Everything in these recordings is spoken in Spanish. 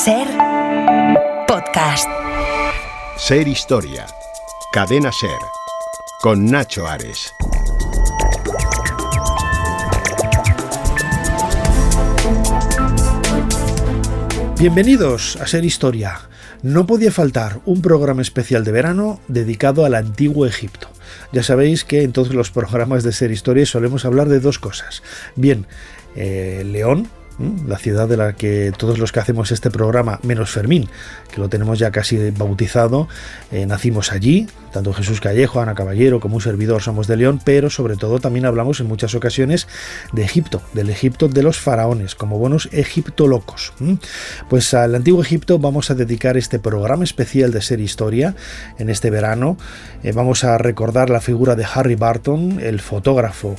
SER Podcast. SER Historia. Cadena SER. Con Nacho Ares. Bienvenidos a SER Historia. No podía faltar un programa especial de verano dedicado al Antiguo Egipto. Ya sabéis que en todos los programas de SER Historia solemos hablar de dos cosas. Bien, León, la ciudad de la que todos los que hacemos este programa, menos Fermín, que lo tenemos ya casi bautizado, nacimos allí, tanto Jesús Callejo, Ana Caballero como un servidor somos de León, pero sobre todo también hablamos en muchas ocasiones de Egipto, del Egipto de los faraones, como buenos egiptolocos. Pues al Antiguo Egipto vamos a dedicar este programa especial de SER Historia en este verano. Vamos a recordar la figura de Harry Burton, el fotógrafo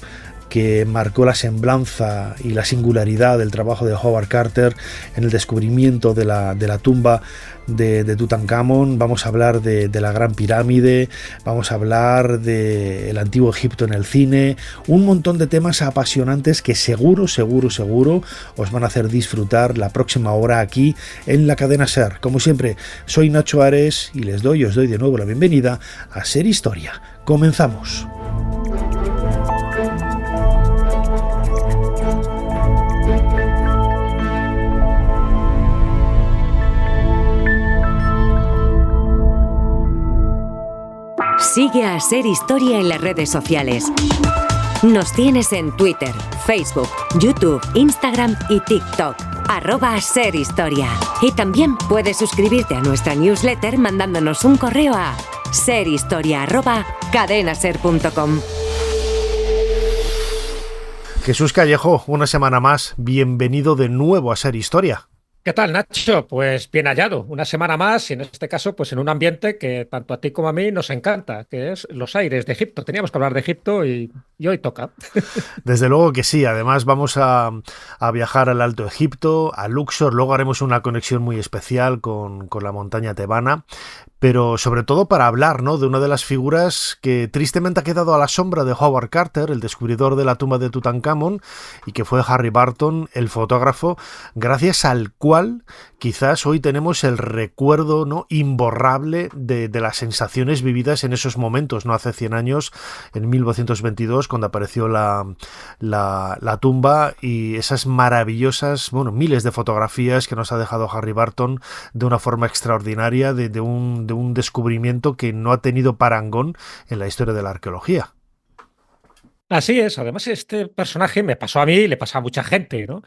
que marcó la semblanza y la singularidad del trabajo de Howard Carter en el descubrimiento de la tumba de Tutankamón. Vamos a hablar de la Gran Pirámide, vamos a hablar del Antiguo Egipto en el cine, un montón de temas apasionantes que seguro os van a hacer disfrutar la próxima hora aquí en la cadena SER. Como siempre, soy Nacho Ares y os doy de nuevo la bienvenida a SER Historia. Comenzamos. Sigue a SER Historia en las redes sociales. Nos tienes en Twitter, Facebook, YouTube, Instagram y TikTok. @SER Historia. Y también puedes suscribirte a nuestra newsletter mandándonos un correo a serhistoria@cadenaser.com. Jesús Callejo, una semana más, bienvenido de nuevo a SER Historia. ¿Qué tal, Nacho? Pues bien hallado, una semana más y en este caso pues en un ambiente que tanto a ti como a mí nos encanta, que es los aires de Egipto. Teníamos que hablar de Egipto y hoy toca. Desde luego que sí, además vamos a viajar al Alto Egipto, a Luxor, luego haremos una conexión muy especial con la montaña tebana, pero sobre todo para hablar, ¿no?, de una de las figuras que tristemente ha quedado a la sombra de Howard Carter, el descubridor de la tumba de Tutankamón, y que fue Harry Burton, el fotógrafo, gracias al cual quizás hoy tenemos el recuerdo, ¿no?, imborrable de las sensaciones vividas en esos momentos, ¿no?, hace 100 años, en 1922, cuando apareció la tumba, y esas maravillosas, miles de fotografías que nos ha dejado Harry Burton de una forma extraordinaria, de un descubrimiento que no ha tenido parangón en la historia de la arqueología. Así es, además este personaje me pasó a mí y le pasa a mucha gente, ¿no?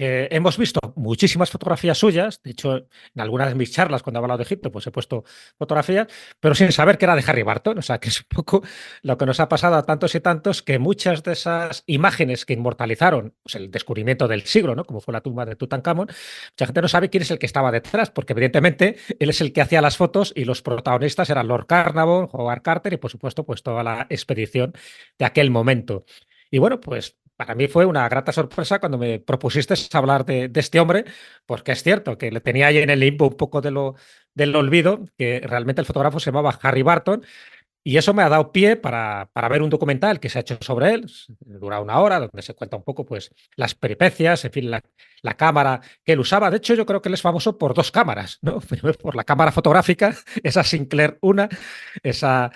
Hemos visto muchísimas fotografías suyas, de hecho, en algunas de mis charlas cuando he hablado de Egipto, pues he puesto fotografías, pero sin saber que era de Harry Burton, o sea, que es un poco lo que nos ha pasado a tantos y tantos, que muchas de esas imágenes que inmortalizaron pues, el descubrimiento del siglo, ¿no?, como fue la tumba de Tutankamón, mucha gente no sabe quién es el que estaba detrás, porque evidentemente él es el que hacía las fotos y los protagonistas eran Lord Carnarvon, Howard Carter y, por supuesto, pues toda la expedición de aquel momento. Y bueno, pues para mí fue una grata sorpresa cuando me propusiste hablar de este hombre, porque es cierto que le tenía ahí en el limbo un poco del olvido, que realmente el fotógrafo se llamaba Harry Burton, y eso me ha dado pie para ver un documental que se ha hecho sobre él, dura 1 hora, donde se cuenta un poco pues, las peripecias, en fin, la cámara que él usaba. De hecho, yo creo que él es famoso por 2 cámaras, ¿no? Primero por la cámara fotográfica, esa Sinclair 1, esa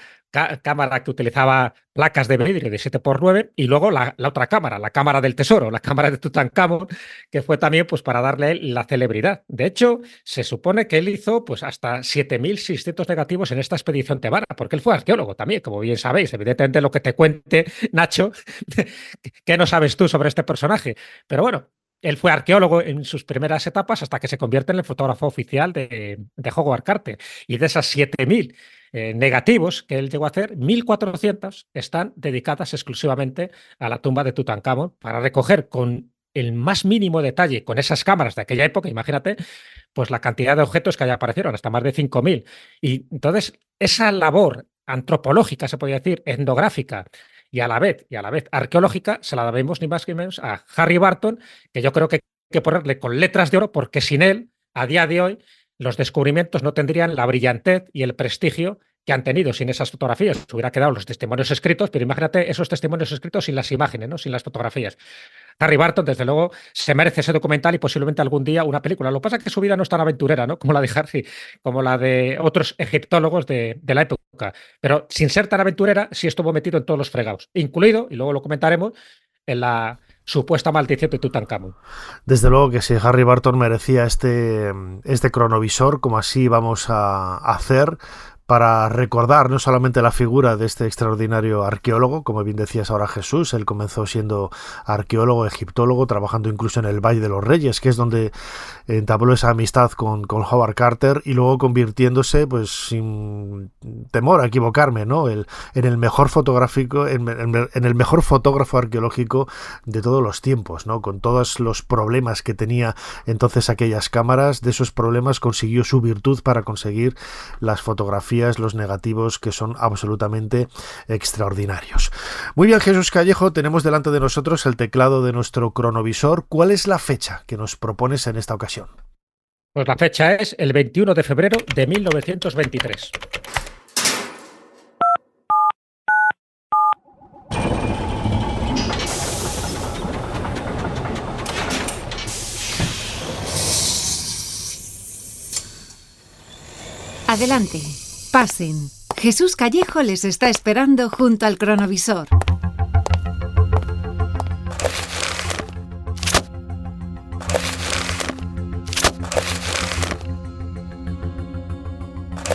cámara que utilizaba placas de vidrio de 7x9, y luego la otra cámara, la cámara del tesoro, la cámara de Tutankamón, que fue también pues, para darle la celebridad. De hecho, se supone que él hizo pues, hasta 7.600 negativos en esta expedición tebana, porque él fue arqueólogo también, como bien sabéis. Evidentemente lo que te cuente, Nacho, ¿qué no sabes tú sobre este personaje? Pero bueno, él fue arqueólogo en sus primeras etapas hasta que se convierte en el fotógrafo oficial de Howard Carter. Y de esas 7.000 negativos que él llegó a hacer, 1.400 están dedicadas exclusivamente a la tumba de Tutankamón para recoger con el más mínimo detalle, con esas cámaras de aquella época, imagínate, pues la cantidad de objetos que allá aparecieron, hasta más de 5.000. Y entonces esa labor antropológica, se podría decir, etnográfica, y a la vez arqueológica, se la debemos ni más ni menos a Harry Burton, que yo creo que hay que ponerle con letras de oro, porque sin él, a día de hoy, los descubrimientos no tendrían la brillantez y el prestigio que han tenido sin esas fotografías. Se hubiera quedado los testimonios escritos, pero imagínate esos testimonios escritos sin las imágenes, ¿no?, sin las fotografías. Harry Barton, desde luego, se merece ese documental y posiblemente algún día una película. Lo que pasa es que su vida no es tan aventurera, ¿no? Como la de Harry, como la de otros egiptólogos de la época. Pero sin ser tan aventurera, sí estuvo metido en todos los fregados, incluido, y luego lo comentaremos, en la supuesta maldición de Tutankamón. Desde luego que sí, Harry Barton merecía este cronovisor, como así vamos a hacer, para recordar no solamente la figura de este extraordinario arqueólogo, como bien decías ahora Jesús, él comenzó siendo arqueólogo, egiptólogo, trabajando incluso en el Valle de los Reyes, que es donde entabló esa amistad con Howard Carter, y luego convirtiéndose, pues sin temor a equivocarme, ¿no? en el mejor fotográfico, en el mejor fotógrafo arqueológico de todos los tiempos, ¿no? Con todos los problemas que tenía entonces aquellas cámaras, de esos problemas consiguió su virtud para conseguir las fotografías, los negativos, que son absolutamente extraordinarios. Muy bien, Jesús Callejo, tenemos delante de nosotros el teclado de nuestro cronovisor. ¿Cuál es la fecha que nos propones en esta ocasión? Pues la fecha es el 21 de febrero de 1923. Adelante, pasen. Jesús Callejo les está esperando junto al cronovisor.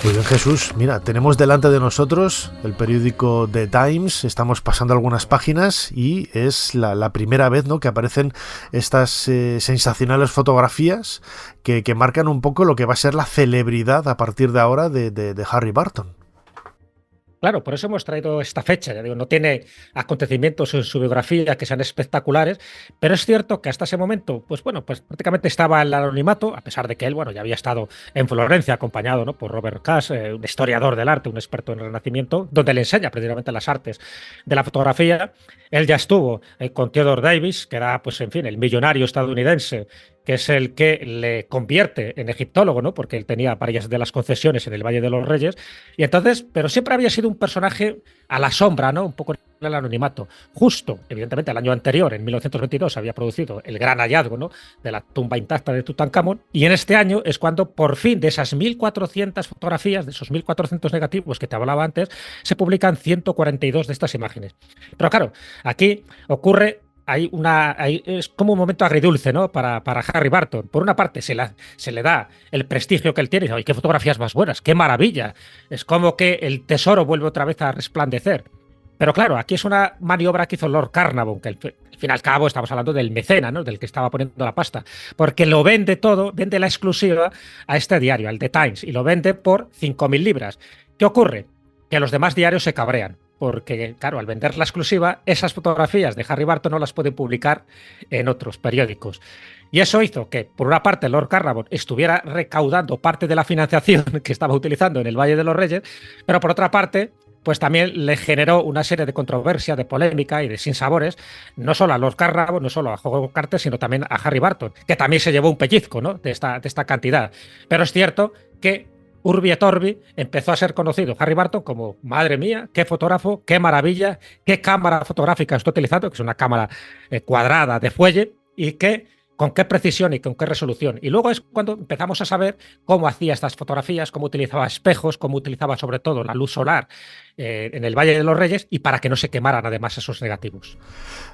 Muy bien, Jesús. Mira, tenemos delante de nosotros el periódico The Times. Estamos pasando algunas páginas y es la primera vez, ¿no?, que aparecen estas sensacionales fotografías que marcan un poco lo que va a ser la celebridad a partir de ahora de Harry Barton. Claro, por eso hemos traído esta fecha. Ya digo, no tiene acontecimientos en su biografía que sean espectaculares, pero es cierto que hasta ese momento, pues bueno, pues prácticamente estaba en el anonimato, a pesar de que él, bueno, ya había estado en Florencia acompañado, ¿no?, por Robert Cass, un historiador del arte, un experto en el Renacimiento, donde le enseña precisamente las artes de la fotografía. Él ya estuvo con Theodore Davis, que era, pues en fin, el millonario estadounidense, que es el que le convierte en egiptólogo, ¿no?, porque él tenía varias de las concesiones en el Valle de los Reyes. Y entonces, pero siempre había sido un personaje a la sombra, ¿no?, un poco en el anonimato. Justo, evidentemente, el año anterior, en 1922, había producido el gran hallazgo, ¿no?, de la tumba intacta de Tutankamón, y en este año es cuando, por fin, de esas 1.400 fotografías, de esos 1.400 negativos que te hablaba antes, se publican 142 de estas imágenes. Pero claro, aquí ocurre... es como un momento agridulce, ¿no?, para Harry Barton. Por una parte, se le da el prestigio que él tiene. ¡Ay, qué fotografías más buenas! ¡Qué maravilla! Es como que el tesoro vuelve otra vez a resplandecer. Pero claro, aquí es una maniobra que hizo Lord Carnarvon, que al fin y al cabo estamos hablando del mecena, ¿no?, del que estaba poniendo la pasta, porque lo vende todo, vende la exclusiva a este diario, al The Times, y lo vende por 5.000 libras. ¿Qué ocurre? Que los demás diarios se cabrean, porque, claro, al vender la exclusiva, esas fotografías de Harry Barton no las pueden publicar en otros periódicos. Y eso hizo que, por una parte, Lord Carnarvon estuviera recaudando parte de la financiación que estaba utilizando en el Valle de los Reyes, pero por otra parte, pues también le generó una serie de controversia, de polémica y de sinsabores, no solo a Lord Carnarvon, no solo a Howard Carter, sino también a Harry Barton, que también se llevó un pellizco, ¿no?, de esta cantidad. Pero es cierto que Urbi et Orbi empezó a ser conocido Harry Barton como, madre mía, qué fotógrafo, qué maravilla, qué cámara fotográfica está utilizando, que es una cámara cuadrada de fuelle, y con qué precisión y con qué resolución. Y luego es cuando empezamos a saber cómo hacía estas fotografías, cómo utilizaba espejos, cómo utilizaba sobre todo la luz solar en el Valle de los Reyes, y para que no se quemaran además esos negativos.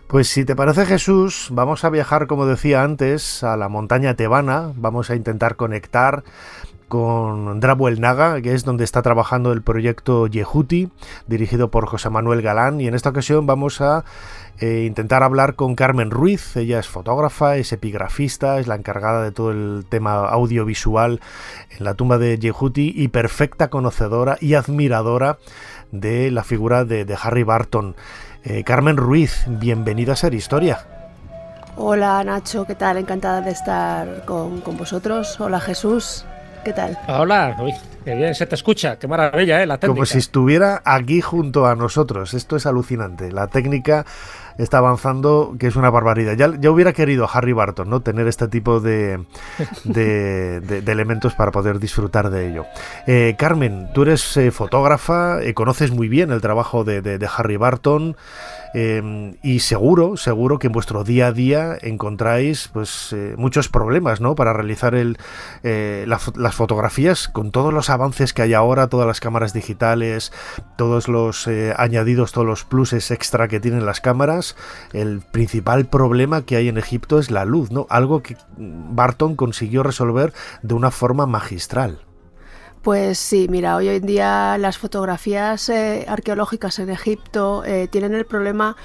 Pues si te parece, Jesús, vamos a viajar, como decía antes, a la montaña tebana. Vamos a intentar conectar con Drabuel Naga, que es donde está trabajando el proyecto Yehuti, dirigido por José Manuel Galán, y en esta ocasión vamos a intentar hablar con Carmen Ruiz. Ella es fotógrafa, es epigrafista, es la encargada de todo el tema audiovisual en la tumba de Yehuti y perfecta conocedora y admiradora de la figura de Harry Barton. Carmen Ruiz, bienvenida a Ser Historia. Hola Nacho, ¿qué tal? Encantada de estar con vosotros. Hola Jesús, ¿qué tal? Hola, uy, qué bien se te escucha, qué maravilla, la técnica. Como si estuviera aquí junto a nosotros. Esto es alucinante. La técnica está avanzando, que es una barbaridad. Ya hubiera querido Harry Barton, ¿no?, tener este tipo de elementos para poder disfrutar de ello. Carmen, tú eres fotógrafa, conoces muy bien el trabajo de Harry Barton, y seguro que en vuestro día a día encontráis pues muchos problemas, ¿no?, para realizar las fotografías con todos los avances que hay ahora, todas las cámaras digitales, todos los añadidos, todos los pluses extra que tienen las cámaras. El principal problema que hay en Egipto es la luz, ¿no?, algo que Barton consiguió resolver de una forma magistral. Pues sí, mira, hoy en día las fotografías arqueológicas en Egipto tienen el problema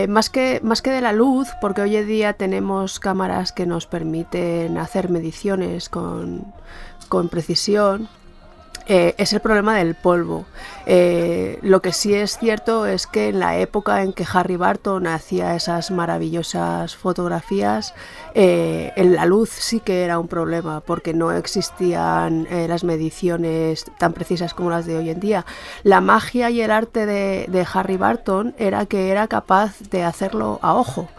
más que de la luz, porque hoy en día tenemos cámaras que nos permiten hacer mediciones con precisión. Es el problema del polvo. Lo que sí es cierto es que en la época en que Harry Barton hacía esas maravillosas fotografías, la luz sí que era un problema, porque no existían las mediciones tan precisas como las de hoy en día. La magia y el arte de Harry Barton era que era capaz de hacerlo a ojo.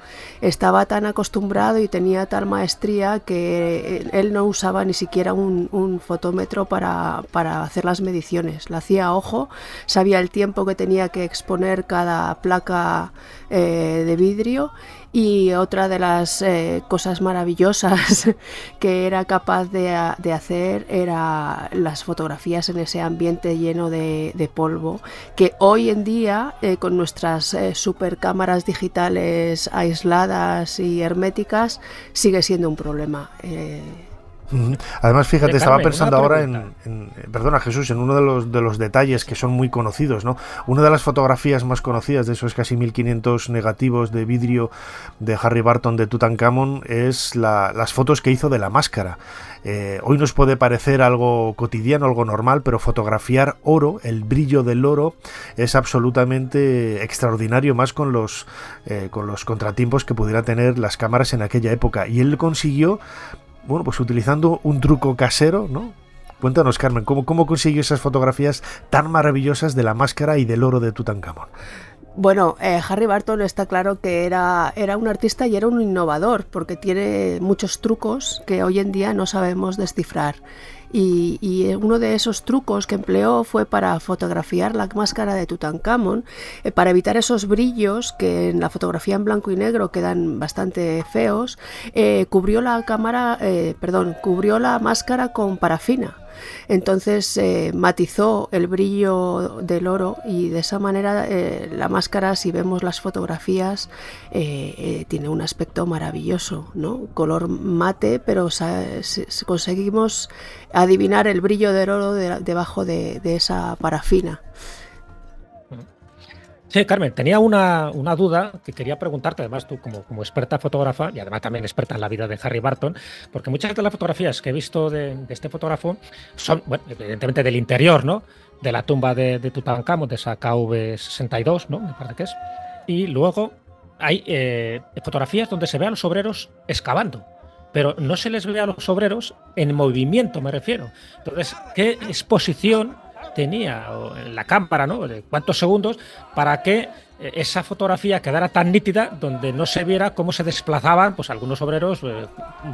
Estaba tan acostumbrado y tenía tal maestría que él no usaba ni siquiera un fotómetro para hacer las mediciones. Lo hacía a ojo, sabía el tiempo que tenía que exponer cada placa de vidrio. Y otra de las cosas maravillosas que era capaz de hacer era las fotografías en ese ambiente lleno de polvo, que hoy en día con nuestras super cámaras digitales aisladas y herméticas sigue siendo un problema. Además, fíjate, estaba Carmen, pensando ahora perdona, Jesús, en uno de los detalles que son muy conocidos, ¿no? Una de las fotografías más conocidas de esos casi 1500 negativos de vidrio de Harry Barton de Tutankamón es las fotos que hizo de la máscara. Hoy nos puede parecer algo cotidiano, algo normal, pero fotografiar oro, el brillo del oro, es absolutamente extraordinario, más con los contratiempos que pudiera tener las cámaras en aquella época. Y él consiguió, bueno, pues utilizando un truco casero, ¿no? Cuéntanos, Carmen, ¿cómo consiguió esas fotografías tan maravillosas de la máscara y del oro de Tutankamón? Bueno, Harry Barton está claro que era un artista y era un innovador, porque tiene muchos trucos que hoy en día no sabemos descifrar. Y uno de esos trucos que empleó fue para fotografiar la máscara de Tutankamón, para evitar esos brillos que en la fotografía en blanco y negro quedan bastante feos. Cubrió la máscara con parafina. Entonces matizó el brillo del oro y de esa manera la máscara, si vemos las fotografías, tiene un aspecto maravilloso, ¿no? Color mate, pero conseguimos adivinar el brillo del oro debajo de esa parafina. Sí, Carmen, tenía una duda que quería preguntarte, además tú como experta fotógrafa y además también experta en la vida de Harry Barton, porque muchas de las fotografías que he visto de este fotógrafo son, bueno, evidentemente del interior, ¿no?, de la tumba de Tutankamón, de esa KV62, ¿no?, me parece que es, y luego hay fotografías donde se ve a los obreros excavando, pero no se les ve a los obreros en movimiento, me refiero. Entonces, ¿qué exposición tenía en la cámara, ¿no?, de cuántos segundos para que esa fotografía quedara tan nítida, donde no se viera cómo se desplazaban pues algunos obreros?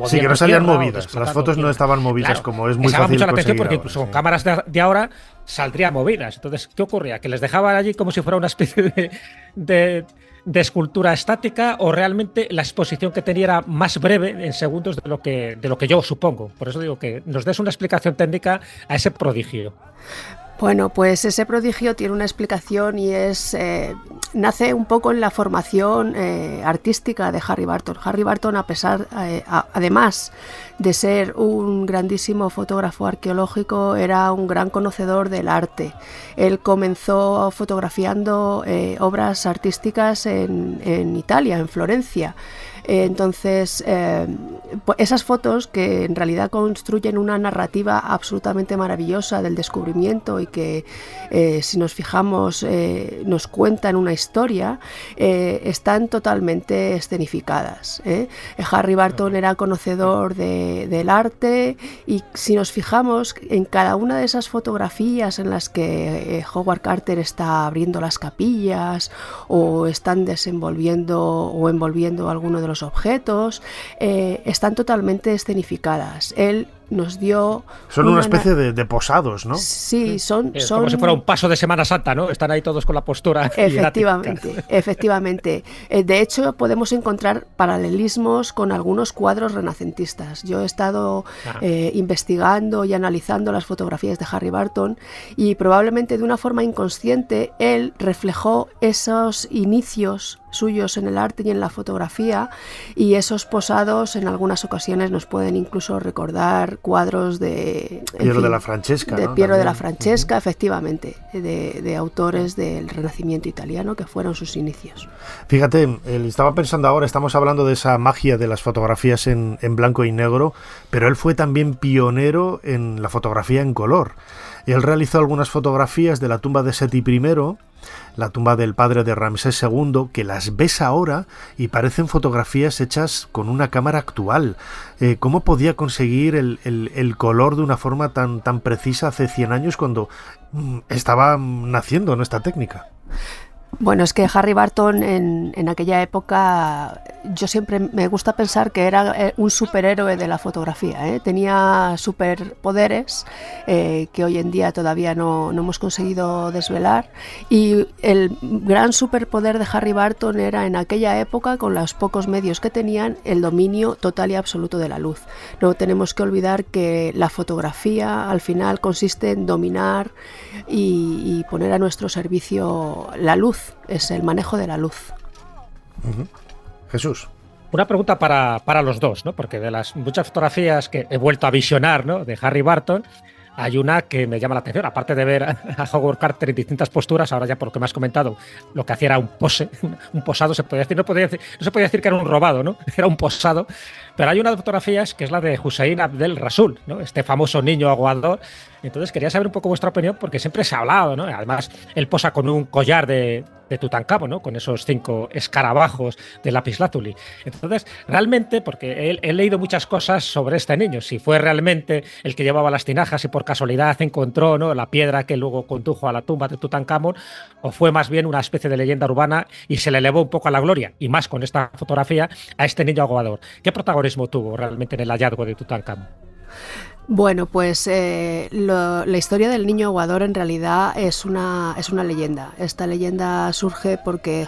Sí, que no salían movidas, las fotos no estaban movidas, claro, como es muy fácil mucho la atención, porque ahora, incluso sí, con cámaras de ahora saldrían movidas. Entonces, ¿qué ocurría? ¿Que les dejaban allí como si fuera una especie de escultura estática, o realmente la exposición que tenía era más breve en segundos de lo que yo supongo? Por eso digo que nos des una explicación técnica a ese prodigio. Bueno, pues ese prodigio tiene una explicación y nace un poco en la formación artística de Harry Barton. Harry Barton, además de ser un grandísimo fotógrafo arqueológico, era un gran conocedor del arte. Él comenzó fotografiando obras artísticas en Italia, en Florencia. Entonces, pues esas fotos que en realidad construyen una narrativa absolutamente maravillosa del descubrimiento y que si nos fijamos nos cuentan una historia, están totalmente escenificadas. Harry Barton era conocedor del arte, y si nos fijamos en cada una de esas fotografías en las que Howard Carter está abriendo las capillas o están desenvolviendo o envolviendo alguno de los objetos, están totalmente escenificadas. Él nos dio... Son una especie de posados, ¿no? Sí, son... Como si fuera un paso de Semana Santa, ¿no? Están ahí todos con la postura. Efectivamente. De hecho, podemos encontrar paralelismos con algunos cuadros renacentistas. Yo he estado investigando y analizando las fotografías de Harry Barton, y probablemente de una forma inconsciente él reflejó esos inicios suyos en el arte y en la fotografía, y esos posados en algunas ocasiones nos pueden incluso recordar cuadros de Piero de la Francesca, de ¿no? Piero También. de la Francesca, efectivamente, de autores del Renacimiento italiano que fueron sus inicios. Fíjate, estaba pensando ahora, estamos hablando de esa magia de las fotografías en blanco y negro, pero él fue también pionero en la fotografía en color. Él realizó algunas fotografías de la tumba de Seti I, la tumba del padre de Ramsés II, que las ves ahora y parecen fotografías hechas con una cámara actual. ¿Cómo podía conseguir el color de una forma tan precisa hace 100 años cuando estaba naciendo, ¿no?, esta técnica? Bueno, es que Harry Barton en aquella época, yo siempre me gusta pensar que era un superhéroe de la fotografía, ¿eh? Tenía superpoderes que hoy en día todavía no hemos conseguido desvelar, y el gran superpoder de Harry Barton era en aquella época, con los pocos medios que tenían, el dominio total y absoluto de la luz. No tenemos que olvidar que la fotografía al final consiste en dominar y poner a nuestro servicio la luz. Es el manejo de la luz. Jesús. Una pregunta para los dos, ¿no? Porque de las muchas fotografías que he vuelto a visionar, ¿no?, de Harry Barton, hay una que me llama la atención, aparte de ver a Howard Carter en distintas posturas. Ahora ya por lo que me has comentado, lo que hacía era un posado, se podía decir, no se podía decir que era un robado, ¿no? Era un posado. Pero hay una de fotografías que es la de Hussein Abdel Rasul, ¿no?, este famoso niño aguador. Entonces quería saber un poco vuestra opinión, porque siempre se ha hablado, ¿no? Además, él posa con un collar de Tutankamón, ¿no?, con esos 5 escarabajos de lapislázuli. Entonces, realmente, porque he leído muchas cosas sobre este niño, si fue realmente el que llevaba las tinajas y por casualidad encontró, ¿no?, la piedra que luego condujo a la tumba de Tutankamón, o fue más bien una especie de leyenda urbana y se le elevó un poco a la gloria, y más con esta fotografía, a este niño aguador. ¿Qué protagonismo tuvo realmente en el hallazgo de Tutankamón? Bueno, pues la historia del niño aguador en realidad es una leyenda. Esta leyenda surge porque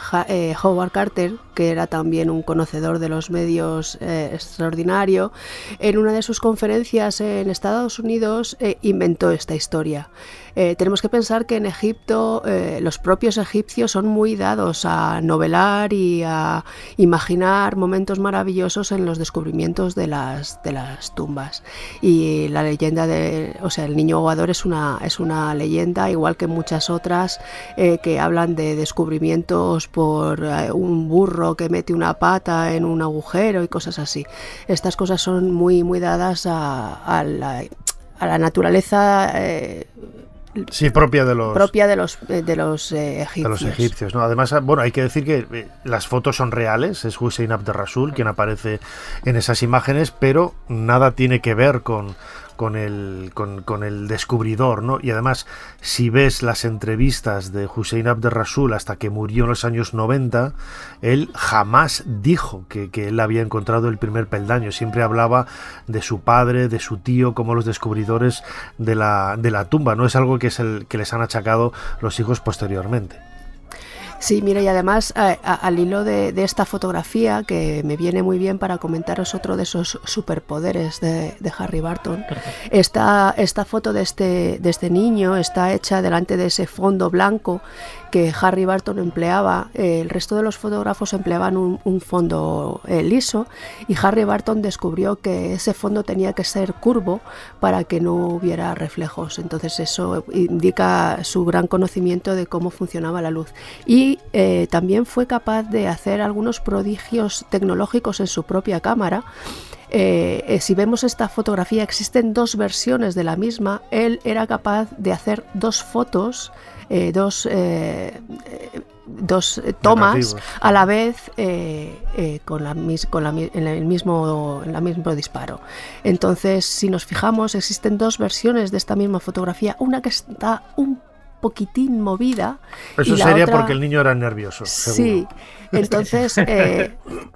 Howard Carter, que era también un conocedor de los medios extraordinario, en una de sus conferencias en Estados Unidos inventó esta historia. Tenemos que pensar que en Egipto los propios egipcios son muy dados a novelar y a imaginar momentos maravillosos en los descubrimientos de las tumbas. Y la leyenda el niño aguador es una leyenda, igual que muchas otras que hablan de descubrimientos por un burro que mete una pata en un agujero y cosas así. Estas cosas son muy, muy dadas a la naturaleza. Sí, propia de los egipcios. De los egipcios, ¿no? Además, bueno, hay que decir que las fotos son reales, es Hussein Abdel Rasul quien aparece en esas imágenes, pero nada tiene que ver con el descubridor, ¿no? Y además, si ves las entrevistas de Hussein Abdel Rasul hasta que murió en los años 90, él jamás dijo que él había encontrado el primer peldaño. Siempre hablaba de su padre, de su tío, como los descubridores de la tumba. No es algo que les han achacado los hijos posteriormente. Sí, mira, y además al hilo de esta fotografía, que me viene muy bien para comentaros otro de esos superpoderes de Harry Barton, esta foto de este niño está hecha delante de ese fondo blanco que Harry Barton empleaba. El resto de los fotógrafos empleaban un fondo liso, y Harry Barton descubrió que ese fondo tenía que ser curvo para que no hubiera reflejos. Entonces eso indica su gran conocimiento de cómo funcionaba la luz. Y y también fue capaz de hacer algunos prodigios tecnológicos en su propia cámara. Si vemos esta fotografía, existen 2 versiones de la misma. Él era capaz de hacer 2 fotos, dos tomas a la vez en el mismo disparo. Entonces, si nos fijamos, existen 2 versiones de esta misma fotografía, una que está un poquitín movida. Eso y la sería otra... porque el niño era nervioso, seguro. Sí, entonces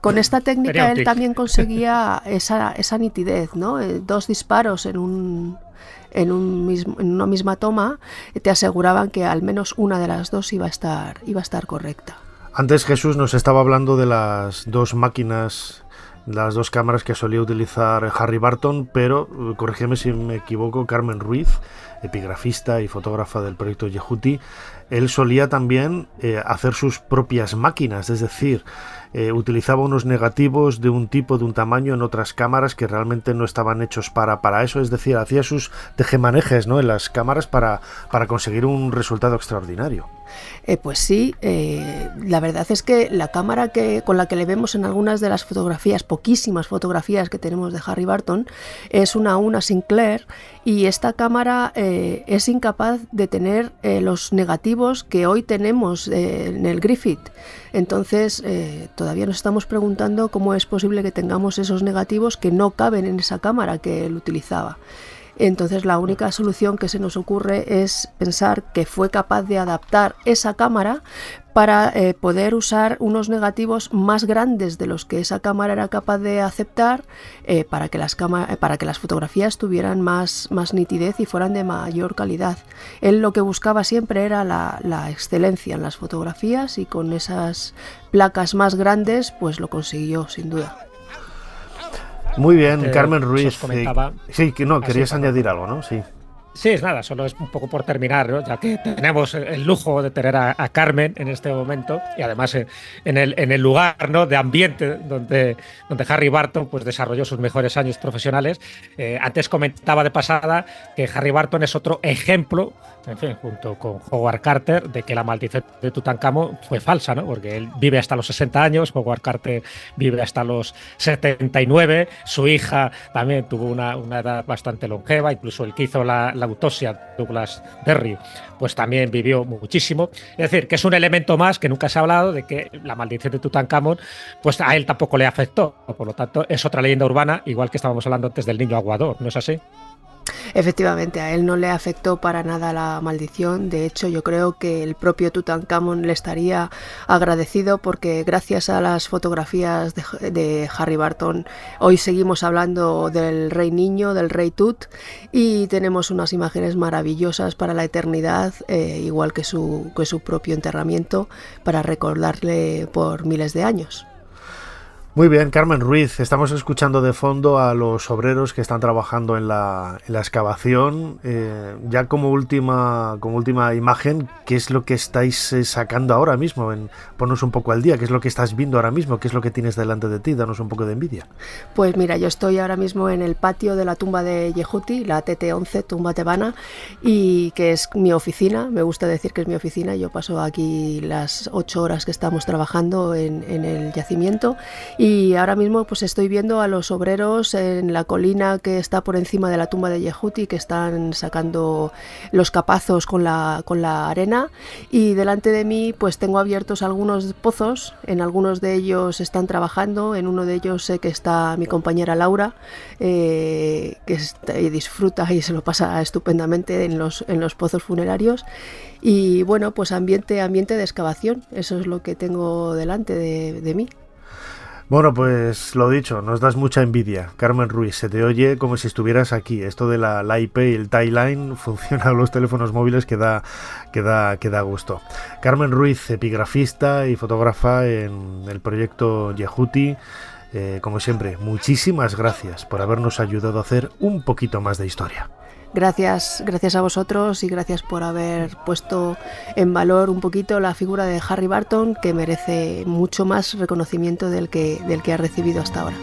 con esta técnica él también conseguía esa nitidez, ¿no? 2 disparos en una misma toma te aseguraban que al menos una de las 2 iba a estar correcta. Antes Jesús nos estaba hablando de las 2 máquinas, las 2 cámaras que solía utilizar Harry Barton, pero corrígeme si me equivoco, Carmen Ruiz, epigrafista y fotógrafa del proyecto Yehuti, él solía también hacer sus propias máquinas, es decir, utilizaba unos negativos de un tipo, de un tamaño en otras cámaras que realmente no estaban hechos para eso, es decir, hacía sus tejemanejes, ¿no?, en las cámaras para conseguir un resultado extraordinario. Pues sí, la verdad es que la cámara con la que le vemos en algunas de las fotografías, poquísimas fotografías que tenemos de Harry Barton, es una Sinclair, y esta cámara es incapaz de tener los negativos que hoy tenemos en el Griffith. Entonces todavía nos estamos preguntando cómo es posible que tengamos esos negativos que no caben en esa cámara que él utilizaba. Entonces la única solución que se nos ocurre es pensar que fue capaz de adaptar esa cámara para poder usar unos negativos más grandes de los que esa cámara era capaz de aceptar, para que las fotografías tuvieran más nitidez y fueran de mayor calidad. Él lo que buscaba siempre era la excelencia en las fotografías, y con esas placas más grandes pues lo consiguió sin duda. Muy bien, Carmen Ruiz. Sí, que no, querías añadir algo, ¿no? Sí. Sí, es nada, solo es un poco por terminar, ¿no? Ya que tenemos el lujo de tener a Carmen en este momento, y además en el lugar, ¿no?, de ambiente donde Harry Barton pues desarrolló sus mejores años profesionales. Antes comentaba de pasada que Harry Barton es otro ejemplo, en fin, junto con Howard Carter, de que la maldición de Tutankamón fue falsa, ¿no? Porque él vive hasta los 60 años, Howard Carter vive hasta los 79, su hija también tuvo una edad bastante longeva, incluso el que hizo la autopsia, Douglas Derry, pues también vivió muchísimo. Es decir, que es un elemento más que nunca se ha hablado, de que la maldición de Tutankamón pues a él tampoco le afectó. Por lo tanto, es otra leyenda urbana, igual que estábamos hablando antes del niño aguador, ¿no es así? Efectivamente, a él no le afectó para nada la maldición. De hecho, yo creo que el propio Tutankamón le estaría agradecido, porque gracias a las fotografías de Harry Barton hoy seguimos hablando del rey niño, del rey Tut, y tenemos unas imágenes maravillosas para la eternidad, igual que su propio enterramiento, para recordarle por miles de años. Muy bien, Carmen Ruiz, estamos escuchando de fondo a los obreros que están trabajando en la excavación. Ya como última imagen, ¿qué es lo que estáis sacando ahora mismo? Ponnos un poco al día, ¿qué es lo que estás viendo ahora mismo? ¿Qué es lo que tienes delante de ti? Danos un poco de envidia. Pues mira, yo estoy ahora mismo en el patio de la tumba de Yehuti, la TT11, tumba tebana, y que es mi oficina. Me gusta decir que es mi oficina. Yo paso aquí las 8 horas que estamos trabajando en el yacimiento. Y ahora mismo pues estoy viendo a los obreros en la colina que está por encima de la tumba de Yehuti, que están sacando los capazos con la arena, y delante de mí pues tengo abiertos algunos pozos. En algunos de ellos están trabajando, en uno de ellos sé que está mi compañera Laura, que disfruta y se lo pasa estupendamente en los pozos funerarios. Y bueno, pues ambiente de excavación, eso es lo que tengo delante de mí. Bueno, pues lo dicho, nos das mucha envidia, Carmen Ruiz, se te oye como si estuvieras aquí. Esto de la IP y el tie line funciona en los teléfonos móviles que da gusto. Carmen Ruiz, epigrafista y fotógrafa en el proyecto Yehuti. Como siempre, muchísimas gracias por habernos ayudado a hacer un poquito más de historia. Gracias a vosotros, y gracias por haber puesto en valor un poquito la figura de Harry Barton, que merece mucho más reconocimiento del que ha recibido hasta ahora.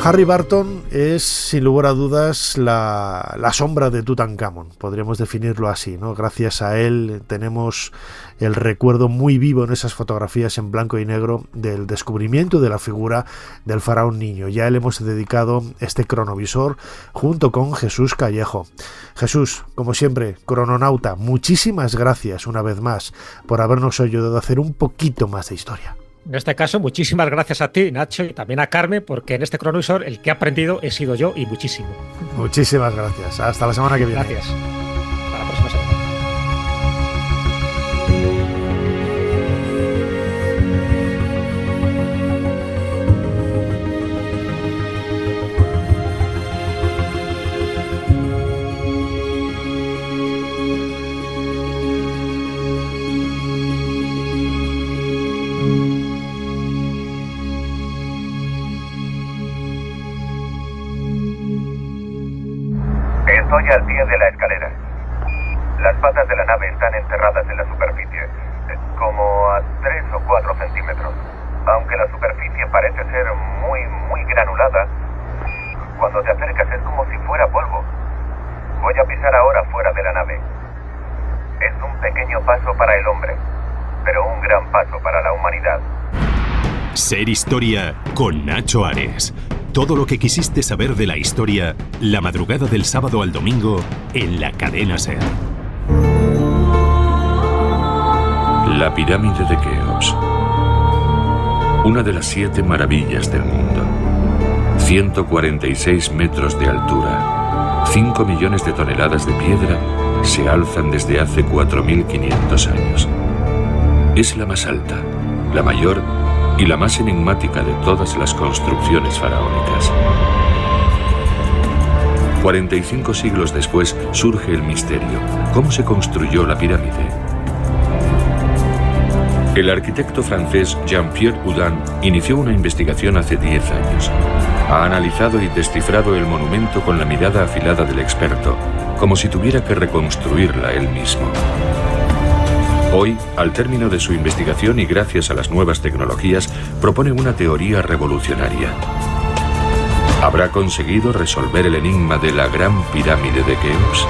Harry Barton es, sin lugar a dudas, la sombra de Tutankamón, podríamos definirlo así, ¿no? Gracias a él tenemos el recuerdo muy vivo en esas fotografías en blanco y negro del descubrimiento de la figura del faraón niño. Ya le hemos dedicado este cronovisor junto con Jesús Callejo. Jesús, como siempre, crononauta, muchísimas gracias una vez más por habernos ayudado a hacer un poquito más de historia. En este caso, muchísimas gracias a ti, Nacho, y también a Carmen, porque en este cronovisor el que ha aprendido he sido yo y muchísimo. Muchísimas gracias. Hasta la semana que viene. Gracias. Hasta la próxima semana. Estoy al pie de la escalera. Las patas de la nave están enterradas en la superficie, como a 3 o 4 centímetros. Aunque la superficie parece ser muy granulada, cuando te acercas es como si fuera polvo. Voy a pisar ahora fuera de la nave. Es un pequeño paso para el hombre, pero un gran paso para la humanidad. Ser Historia con Nacho Ares. Todo lo que quisiste saber de la historia, la madrugada del sábado al domingo, en la cadena SER. La pirámide de Keops. Una de las 7 maravillas del mundo. 146 metros de altura. 5 millones de toneladas de piedra se alzan desde hace 4.500 años. Es la más alta, la mayor y la más enigmática de todas las construcciones faraónicas. 45 siglos después surge el misterio. ¿Cómo se construyó la pirámide? El arquitecto francés Jean-Pierre Houdin inició una investigación hace 10 años. Ha analizado y descifrado el monumento con la mirada afilada del experto, como si tuviera que reconstruirla él mismo. Hoy, al término de su investigación y gracias a las nuevas tecnologías, propone una teoría revolucionaria. ¿Habrá conseguido resolver el enigma de la Gran Pirámide de Keops?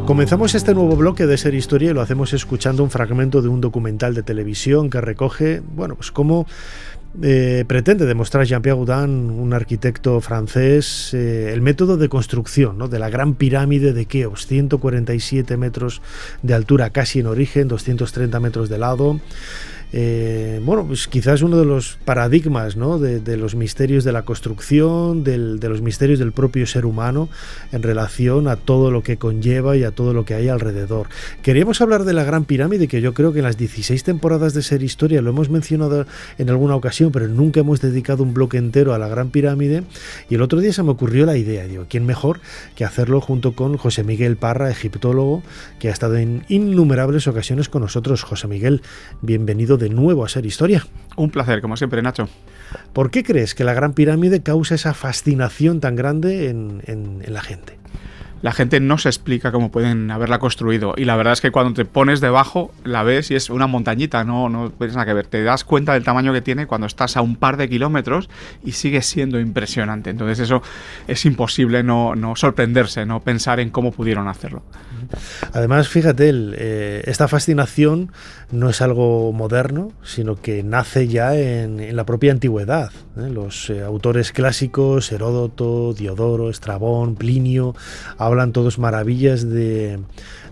Comenzamos este nuevo bloque de Ser Historia y lo hacemos escuchando un fragmento de un documental de televisión que recoge, bueno, pues cómo pretende demostrar Jean-Pierre Houdin, un arquitecto francés, el método de construcción, ¿no?, de la Gran Pirámide de Keops, 147 metros de altura casi en origen, 230 metros de lado. Bueno, pues quizás uno de los paradigmas, ¿no?, de los misterios de la construcción, de los misterios del propio ser humano en relación a todo lo que conlleva y a todo lo que hay alrededor. Queríamos hablar de la Gran Pirámide, que yo creo que en las 16 temporadas de Ser Historia lo hemos mencionado en alguna ocasión, pero nunca hemos dedicado un bloque entero a la Gran Pirámide, y el otro día se me ocurrió la idea, digo, ¿quién mejor que hacerlo junto con José Miguel Parra, egiptólogo, que ha estado en innumerables ocasiones con nosotros? José Miguel, bienvenido de nuevo a Ser Historia. Un placer, como siempre, Nacho. ¿Por qué crees que la Gran Pirámide causa esa fascinación tan grande en la gente? La gente no se explica cómo pueden haberla construido, y la verdad es que cuando te pones debajo la ves y es una montañita, no tienes nada que ver. Te das cuenta del tamaño que tiene cuando estás a un par de kilómetros y sigue siendo impresionante. Entonces eso es imposible no sorprenderse, no pensar en cómo pudieron hacerlo. Además, fíjate, esta fascinación no es algo moderno, sino que nace ya en la propia antigüedad. Los autores clásicos, Heródoto, Diodoro, Estrabón, Plinio, hablan todos maravillas de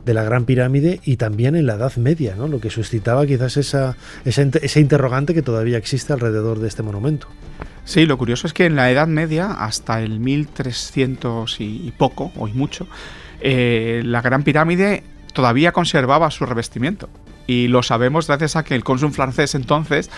la Gran Pirámide, y también en la Edad Media, ¿no?, lo que suscitaba quizás ese interrogante que todavía existe alrededor de este monumento. Sí, lo curioso es que en la Edad Media, hasta el 1300 y poco, o y mucho, la Gran Pirámide todavía conservaba su revestimiento. Y lo sabemos gracias a que el cónsul francés entonces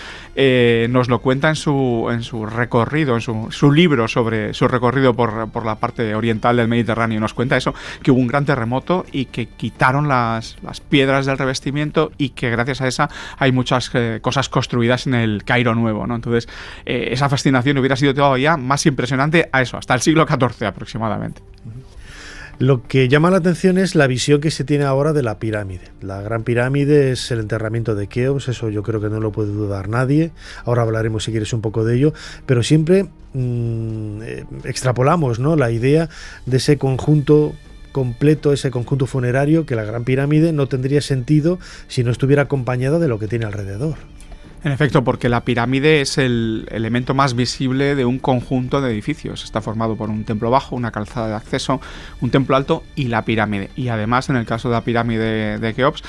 nos lo cuenta en su recorrido, en su libro sobre su recorrido por la parte oriental del Mediterráneo. Nos cuenta eso, que hubo un gran terremoto y que quitaron las piedras del revestimiento y que gracias a esa hay muchas cosas construidas en el Cairo nuevo, ¿no? Entonces, esa fascinación hubiera sido todavía más impresionante a eso, hasta el siglo XIV aproximadamente. Lo que llama la atención es la visión que se tiene ahora de la pirámide. La Gran Pirámide es el enterramiento de Keops, eso yo creo que no lo puede dudar nadie. Ahora hablaremos, si quieres, un poco de ello, pero siempre extrapolamos, ¿no?, la idea de ese conjunto completo, ese conjunto funerario, que la Gran Pirámide no tendría sentido si no estuviera acompañada de lo que tiene alrededor. En efecto, porque la pirámide es el elemento más visible de un conjunto de edificios. Está formado por un templo bajo, una calzada de acceso, un templo alto y la pirámide. Y además, en el caso de la pirámide de Keops,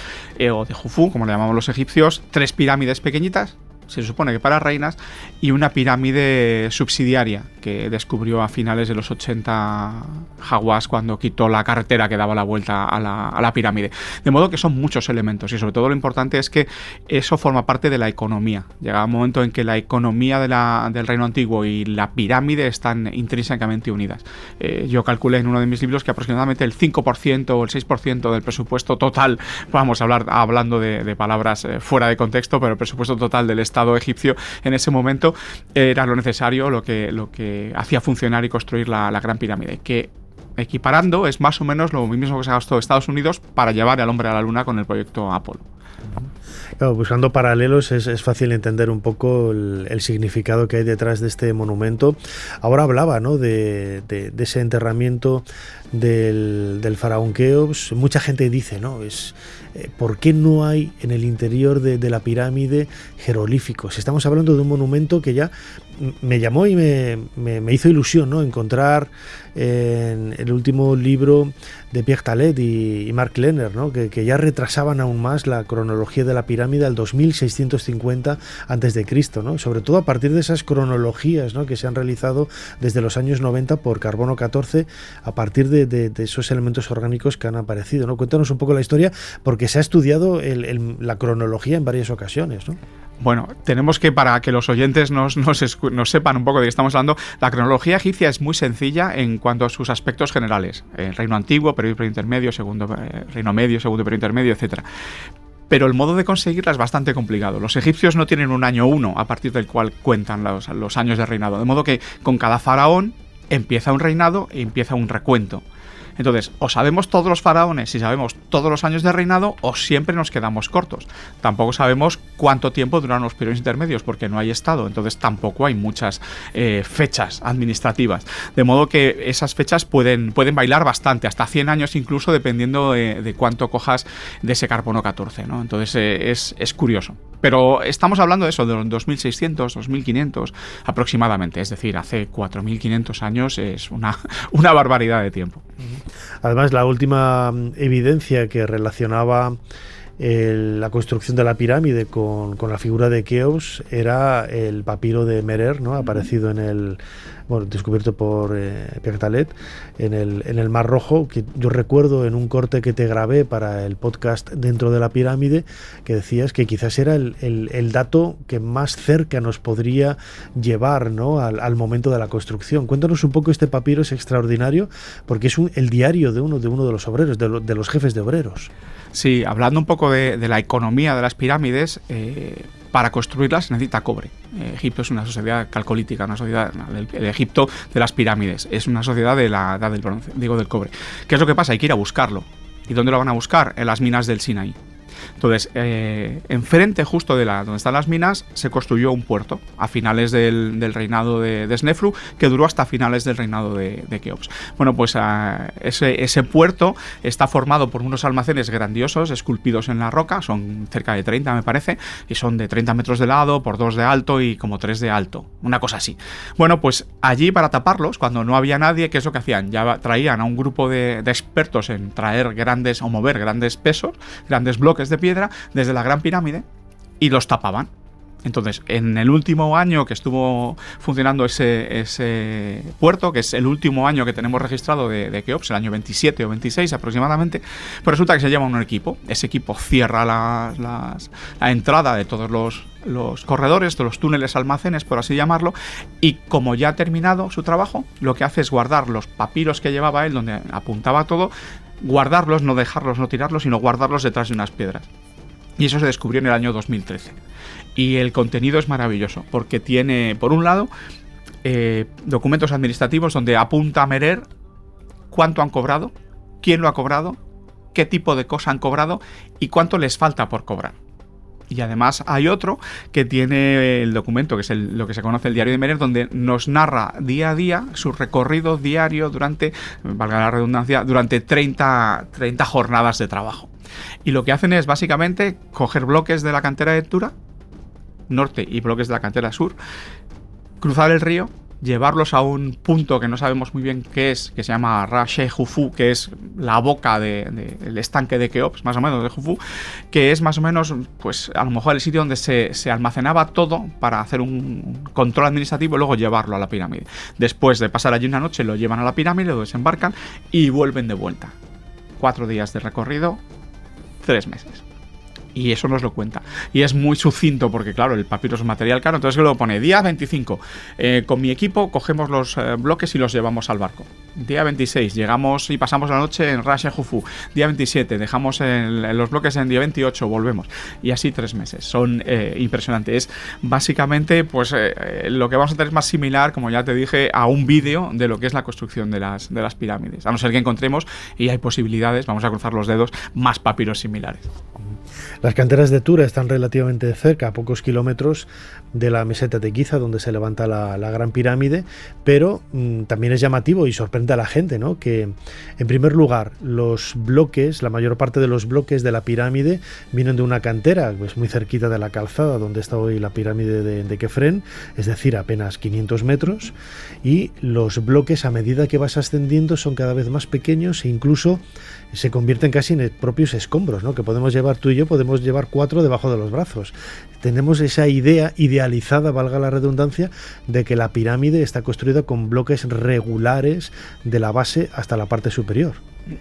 o de Jufu, como le llamamos los egipcios, 3 pirámides pequeñitas, se supone que para reinas, y una pirámide subsidiaria que descubrió a finales de los 80 Hawass, cuando quitó la carretera que daba la vuelta a la pirámide. De modo que son muchos elementos, y sobre todo lo importante es que eso forma parte de la economía. Llega un momento en que la economía del reino antiguo y la pirámide están intrínsecamente unidas. Yo calculé en uno de mis libros que aproximadamente el 5% o el 6% del presupuesto total, vamos a hablar hablando de palabras fuera de contexto, pero el presupuesto total del Estado egipcio en ese momento era lo necesario, lo que hacía funcionar y construir la Gran Pirámide, que, equiparando, es más o menos lo mismo que se gastó Estados Unidos para llevar al hombre a la luna con el proyecto Apolo. Claro, buscando paralelos es fácil entender un poco el significado que hay detrás de este monumento. Ahora hablaba, ¿no?, de ese enterramiento del faraón Keops. Mucha gente dice, ¿no?, ¿por qué no hay en el interior de la pirámide jeroglíficos? Estamos hablando de un monumento que ya me llamó y me hizo ilusión, ¿no?, encontrar en el último libro de Pierre Talet y Mark Lenner, ¿no?, que ya retrasaban aún más la cronología de la pirámide al 2650 a.C., ¿no?, sobre todo a partir de esas cronologías, ¿no?, que se han realizado desde los años 90 por Carbono 14, a partir de esos elementos orgánicos que han aparecido, ¿no? Cuéntanos un poco la historia, porque se ha estudiado la cronología en varias ocasiones, ¿no? Bueno, tenemos que, para que los oyentes nos sepan un poco de qué estamos hablando, la cronología egipcia es muy sencilla en cuanto a sus aspectos generales. El reino antiguo, periodo intermedio, reino medio, segundo periodo intermedio, etc. Pero el modo de conseguirla es bastante complicado. Los egipcios no tienen un año 1 a partir del cual cuentan los años de reinado. De modo que con cada faraón empieza un reinado y empieza un recuento. Entonces, o sabemos todos los faraones y sabemos todos los años de reinado, o siempre nos quedamos cortos. Tampoco sabemos cuánto tiempo duran los periodos intermedios, porque no hay estado, entonces tampoco hay muchas fechas administrativas. De modo que esas fechas pueden bailar bastante, hasta 100 años incluso, dependiendo de cuánto cojas de ese Carbono 14, ¿no? Entonces es curioso. Pero estamos hablando de eso, de los 2600, 2500 aproximadamente, es decir, hace 4500 años. Es una barbaridad de tiempo. Además, la última evidencia que relacionaba la construcción de la pirámide con la figura de Keops era el papiro de Merer, ¿no?, aparecido descubierto por Pierre Talet en el Mar Rojo, que yo recuerdo en un corte que te grabé para el podcast Dentro de la Pirámide, que decías que quizás era el dato que más cerca nos podría llevar, ¿no?, al momento de la construcción. Cuéntanos un poco, este papiro es extraordinario porque es el diario de uno de los obreros, de los jefes de obreros. Sí, hablando un poco de la economía de las pirámides, para construirlas se necesita cobre. Egipto es una sociedad calcolítica, una sociedad, el Egipto de las pirámides, es una sociedad de la edad del bronce, del cobre. ¿Qué es lo que pasa? Hay que ir a buscarlo. ¿Y dónde lo van a buscar? En las minas del Sinaí. Entonces, enfrente justo de donde están las minas, se construyó un puerto a finales del reinado de Snefru, que duró hasta finales del reinado de Keops. Bueno, pues ese puerto está formado por unos almacenes grandiosos, esculpidos en la roca, son cerca de 30 me parece, y son de 30 metros de lado, por 2 de alto y como 3 de alto, una cosa así. Bueno, pues allí, para taparlos, cuando no había nadie, ¿qué es lo que hacían? Ya traían a un grupo de expertos en traer grandes o mover grandes pesos, grandes bloques de piedra desde la Gran Pirámide, y los tapaban. Entonces, en el último año que estuvo funcionando ese puerto, que es el último año que tenemos registrado de Keops, el año 27 o 26 aproximadamente, pues resulta que se llama un equipo. Ese equipo cierra la entrada de todos los corredores, de los túneles almacenes, por así llamarlo, y como ya ha terminado su trabajo, lo que hace es guardar los papiros que llevaba él, donde apuntaba todo, guardarlos, no dejarlos, no tirarlos, sino guardarlos detrás de unas piedras. Y eso se descubrió en el año 2013. Y el contenido es maravilloso, porque tiene, por un lado, documentos administrativos donde apunta a Merer cuánto han cobrado, quién lo ha cobrado, qué tipo de cosa han cobrado y cuánto les falta por cobrar. Y además hay otro que tiene el documento, que es lo que se conoce el diario de Merer, donde nos narra día a día su recorrido diario durante, valga la redundancia, durante 30 jornadas de trabajo. Y lo que hacen es básicamente coger bloques de la cantera de Tura norte y bloques de la cantera sur, cruzar el río, llevarlos a un punto que no sabemos muy bien qué es, que se llama Rache Jufu, que es la boca del estanque de Keops, más o menos de Jufu, que es más o menos, pues a lo mejor el sitio donde se almacenaba todo para hacer un control administrativo y luego llevarlo a la pirámide. Después de pasar allí una noche lo llevan a la pirámide, lo desembarcan y vuelven de vuelta. 4 días de recorrido, 3 meses. Y eso nos lo cuenta. Y es muy sucinto porque, claro, el papiro es un material caro. Entonces lo pone día 25. Con mi equipo cogemos los bloques y los llevamos al barco. Día 26 llegamos y pasamos la noche en Rache Jufu. Día 27 dejamos los bloques en día 28, volvemos. Y así 3 meses. Son impresionantes. Es básicamente pues lo que vamos a tener es más similar, como ya te dije, a un vídeo de lo que es la construcción de las pirámides. A no ser que encontremos, y hay posibilidades, vamos a cruzar los dedos, más papiros similares. Las canteras de Tura están relativamente cerca, a pocos kilómetros de la meseta de Giza, donde se levanta la Gran Pirámide, pero también es llamativo y sorprende a la gente, ¿no? Que, en primer lugar, los bloques, la mayor parte de los bloques de la pirámide vienen de una cantera, pues muy cerquita de la calzada, donde está hoy la pirámide de Kefren, es decir, apenas 500 metros, y los bloques, a medida que vas ascendiendo, son cada vez más pequeños e incluso se convierten casi en propios escombros, ¿no? Que podemos llevar tú y yo, podemos llevar 4 debajo de los brazos. Tenemos esa idea idealizada, valga la redundancia, de que la pirámide está construida con bloques regulares de la base hasta la parte superior.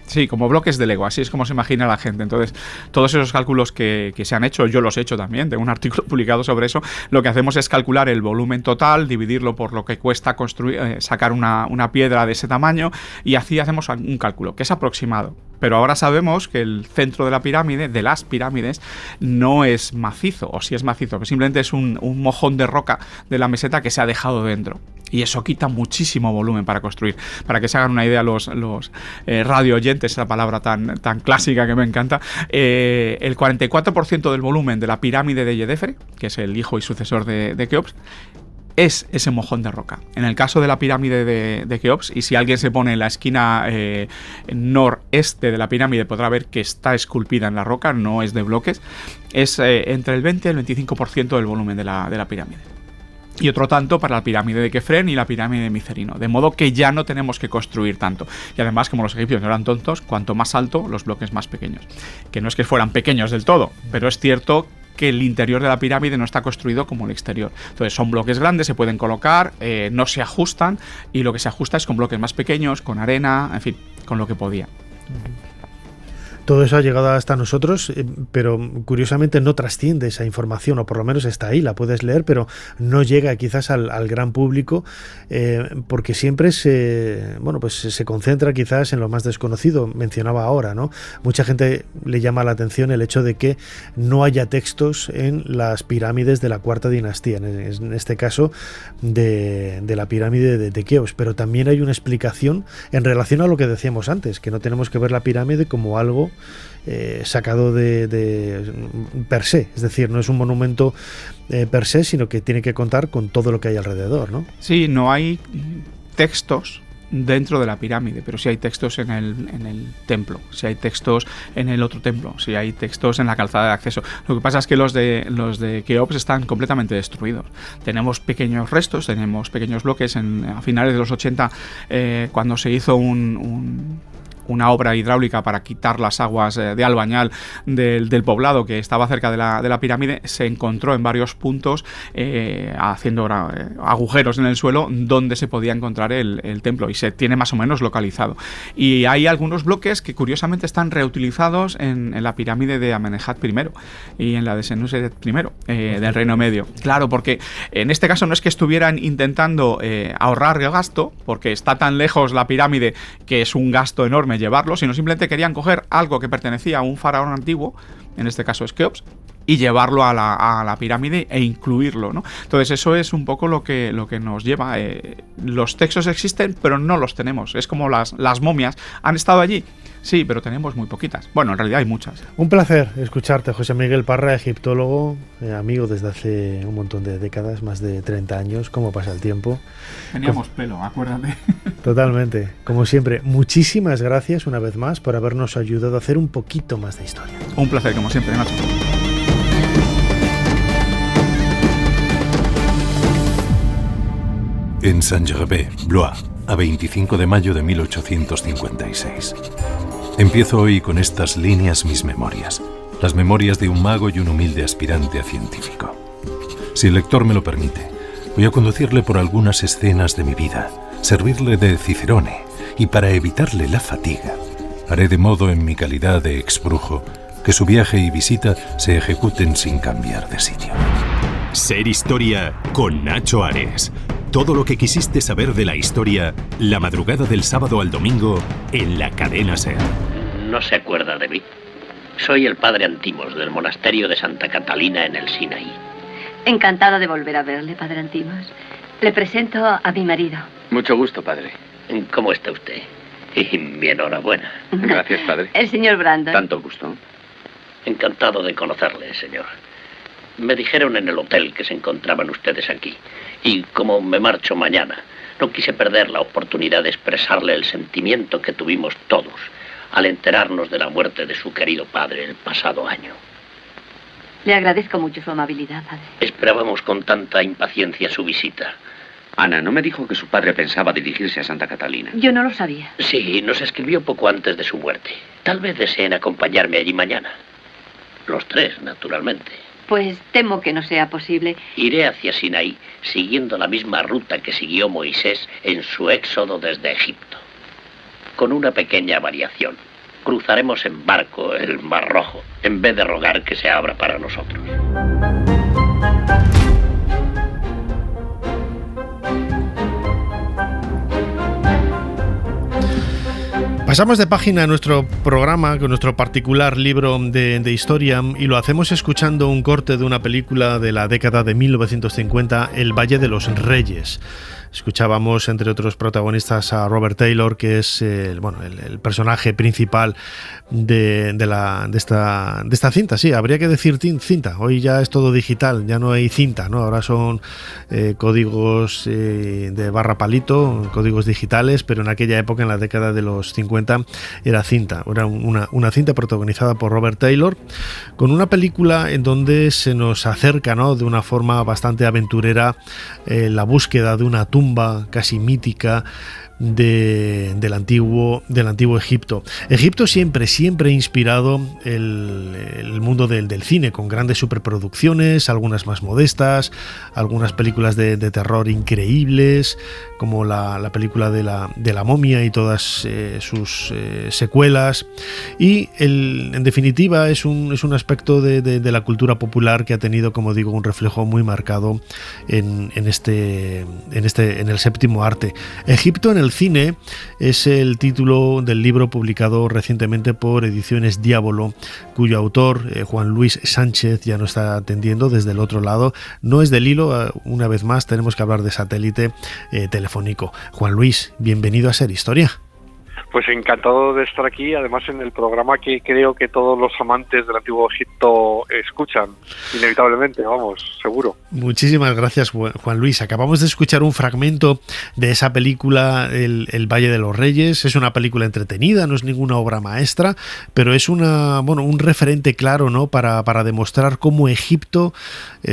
Sí, como bloques de Lego, así es como se imagina la gente. Entonces, todos esos cálculos que se han hecho, yo los he hecho también, tengo un artículo publicado sobre eso. Lo que hacemos es calcular el volumen total, dividirlo por lo que cuesta construir, sacar una piedra de ese tamaño, y así hacemos un cálculo, que es aproximado. Pero ahora sabemos que el centro de la pirámide, de las pirámides, no es macizo, o sí es macizo, que simplemente es un mojón de roca de la meseta que se ha dejado dentro. Y eso quita muchísimo volumen para construir. Para que se hagan una idea los radio oyentes, esa palabra tan clásica que me encanta, el 44% del volumen de la pirámide de Yedefre, que es el hijo y sucesor de Keops, es ese mojón de roca. En el caso de la pirámide de Keops, y si alguien se pone en la esquina noreste de la pirámide, podrá ver que está esculpida en la roca, no es de bloques, es entre el 20 y el 25% del volumen de la pirámide. Y otro tanto para la pirámide de Kefren y la pirámide de Micerino, de modo que ya no tenemos que construir tanto. Y además, como los egipcios no eran tontos, cuanto más alto, los bloques más pequeños. Que no es que fueran pequeños del todo, pero es cierto que el interior de la pirámide no está construido como el exterior. Entonces son bloques grandes, se pueden colocar, no se ajustan, y lo que se ajusta es con bloques más pequeños, con arena, en fin, con lo que podía. Todo eso ha llegado hasta nosotros, pero curiosamente no trasciende esa información, o por lo menos está ahí, la puedes leer, pero no llega quizás al gran público, porque siempre se concentra quizás en lo más desconocido. Mencionaba ahora, ¿no? Mucha gente le llama la atención el hecho de que no haya textos en las pirámides de la cuarta dinastía, en este caso de la pirámide de Keops, pero también hay una explicación en relación a lo que decíamos antes, que no tenemos que ver la pirámide como algo sacado de per se, es decir, no es un monumento per se, sino que tiene que contar con todo lo que hay alrededor, ¿no? Sí, no hay textos dentro de la pirámide, pero sí hay textos en el templo, sí hay textos en el otro templo, sí hay textos en la calzada de acceso. Lo que pasa es que los de Keops están completamente destruidos. Tenemos pequeños restos, tenemos pequeños bloques a finales de los 80, cuando se hizo un una obra hidráulica para quitar las aguas de Albañal del poblado que estaba cerca de la pirámide, se encontró en varios puntos haciendo agujeros en el suelo donde se podía encontrar el templo, y se tiene más o menos localizado. Y hay algunos bloques que curiosamente están reutilizados en la pirámide de Amenhotep I y en la de Senuseret I del Reino Medio. Claro, porque en este caso no es que estuvieran intentando ahorrar gasto, porque está tan lejos la pirámide que es un gasto enorme llevarlo, sino simplemente querían coger algo que pertenecía a un faraón antiguo, en este caso es Keops, y llevarlo a la pirámide e incluirlo, ¿no? Entonces eso es un poco lo que nos lleva. Los textos existen, pero no los tenemos. Es como las momias. ¿Han estado allí? Sí, pero tenemos muy poquitas. Bueno, en realidad hay muchas. Un placer escucharte, José Miguel Parra, egiptólogo, amigo desde hace un montón de décadas, más de 30 años. ¿Cómo pasa el tiempo? Teníamos pelo, acuérdate. Totalmente. Como siempre, muchísimas gracias una vez más por habernos ayudado a hacer un poquito más de historia. Un placer, como siempre, Nacho. En Saint-Gervais, Blois, a 25 de mayo de 1856. Empiezo hoy con estas líneas mis memorias, las memorias de un mago y un humilde aspirante a científico. Si el lector me lo permite, voy a conducirle por algunas escenas de mi vida, servirle de cicerone, y para evitarle la fatiga, haré de modo en mi calidad de exbrujo que su viaje y visita se ejecuten sin cambiar de sitio. Ser Historia con Nacho Ares. Todo lo que quisiste saber de la historia, la madrugada del sábado al domingo, en la cadena SER. No se acuerda de mí. Soy el padre Antimos del monasterio de Santa Catalina en el Sinaí. Encantada de volver a verle, padre Antimos. Le presento a mi marido. Mucho gusto, padre. ¿Cómo está usted? Y mi enhorabuena. Gracias, padre. El señor Brandon. Tanto gusto. Encantado de conocerle, señor. Me dijeron en el hotel que se encontraban ustedes aquí. Y como me marcho mañana, no quise perder la oportunidad de expresarle el sentimiento que tuvimos todos al enterarnos de la muerte de su querido padre el pasado año. Le agradezco mucho su amabilidad, padre. Esperábamos con tanta impaciencia su visita. Ana, ¿no me dijo que su padre pensaba dirigirse a Santa Catalina? Yo no lo sabía. Sí, nos escribió poco antes de su muerte. Tal vez deseen acompañarme allí mañana. Los tres, naturalmente. Pues temo que no sea posible. Iré hacia Sinaí, siguiendo la misma ruta que siguió Moisés en su éxodo desde Egipto. Con una pequeña variación. Cruzaremos en barco el Mar Rojo, en vez de rogar que se abra para nosotros. Pasamos de página a nuestro programa, con nuestro particular libro de historia, y lo hacemos escuchando un corte de una película de la década de 1950, El Valle de los Reyes. Escuchábamos, entre otros protagonistas, a Robert Taylor, que es el personaje principal de esta cinta. Sí, habría que decir cinta. Hoy ya es todo digital, ya no hay cinta, ¿no? Ahora son códigos de barra palito, códigos digitales, pero en aquella época, en la década de los 50, era cinta. Era una cinta protagonizada por Robert Taylor, con una película en donde se nos acerca, ¿no?, de una forma bastante aventurera, la búsqueda de una tumba casi mítica del antiguo Egipto. Egipto siempre ha inspirado el mundo del cine, con grandes superproducciones, algunas más modestas, algunas películas de terror increíbles, como la película de la momia y todas sus secuelas. Y en definitiva es un aspecto de la cultura popular que ha tenido, como digo, un reflejo muy marcado en el séptimo arte. Egipto en el cine es el título del libro publicado recientemente por Ediciones Diávolo, cuyo autor, Juan Luis Sánchez, ya nos está atendiendo desde el otro lado. No es del hilo, una vez más tenemos que hablar de satélite telefónico. Juan Luis, bienvenido a Ser Historia. Pues encantado de estar aquí, además en el programa que creo que todos los amantes del Antiguo Egipto escuchan, inevitablemente, vamos, seguro. Muchísimas gracias, Juan Luis. Acabamos de escuchar un fragmento de esa película, El Valle de los Reyes. Es una película entretenida, no es ninguna obra maestra, pero es un referente claro, ¿no?, para demostrar cómo Egipto,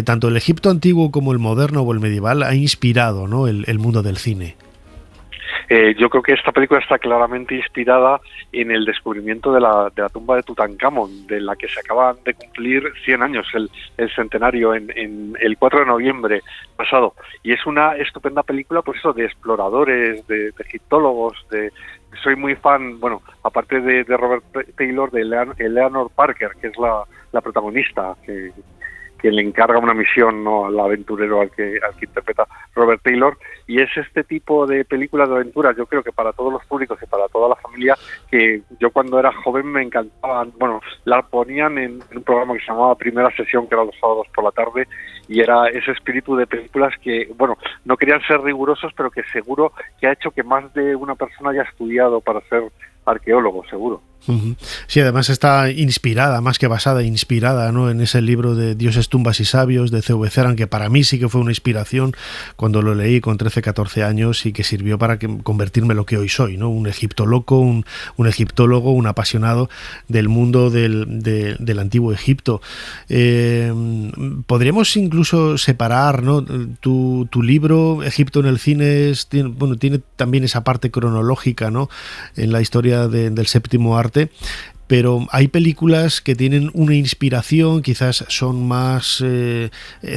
tanto el Egipto antiguo como el moderno o el medieval, ha inspirado, ¿no?, el mundo del cine. Yo creo que esta película está claramente inspirada en el descubrimiento de la tumba de Tutankamón, de la que se acaban de cumplir 100 años, el centenario, en el 4 de noviembre pasado. Y es una estupenda película, pues eso, de exploradores, de egiptólogos, soy muy fan, bueno, aparte de Robert Taylor, de Eleanor Parker, que es la protagonista, que le encarga una misión, ¿no?, al aventurero al que interpreta Robert Taylor, y es este tipo de películas de aventuras, yo creo que para todos los públicos y para toda la familia, que yo cuando era joven me encantaban. Bueno, la ponían en un programa que se llamaba Primera Sesión, que era los sábados por la tarde, y era ese espíritu de películas que, bueno, no querían ser rigurosos, pero que seguro que ha hecho que más de una persona haya estudiado para ser arqueólogo, seguro. Sí, además está inspirada, más que basada, inspirada, ¿no?, en ese libro de Dioses, tumbas y sabios de C.V. Ceran, que para mí sí que fue una inspiración cuando lo leí con 13, 14 años y que sirvió para convertirme en lo que hoy soy, ¿no?, un egiptólogo, un egiptólogo, un apasionado del mundo del antiguo Egipto. Podríamos incluso separar, ¿no?, tu libro Egipto en el cine tiene también esa parte cronológica, ¿no?, en la historia del séptimo arte, pero hay películas que tienen una inspiración, quizás son más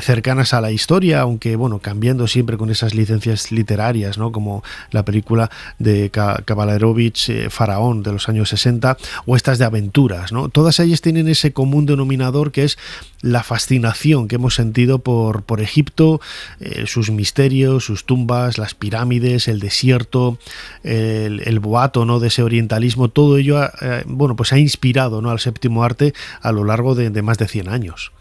cercanas a la historia, aunque bueno, cambiando siempre con esas licencias literarias, ¿no?, como la película de Kabalevich, Faraón, de los años 60, o estas de aventuras, ¿no? Todas ellas tienen ese común denominador que es la fascinación que hemos sentido por Egipto, sus misterios, sus tumbas, las pirámides, el desierto, el boato, ¿no?, de ese orientalismo. Todo ello pues ha inspirado, ¿no?, al séptimo arte a lo largo de más de 100 años.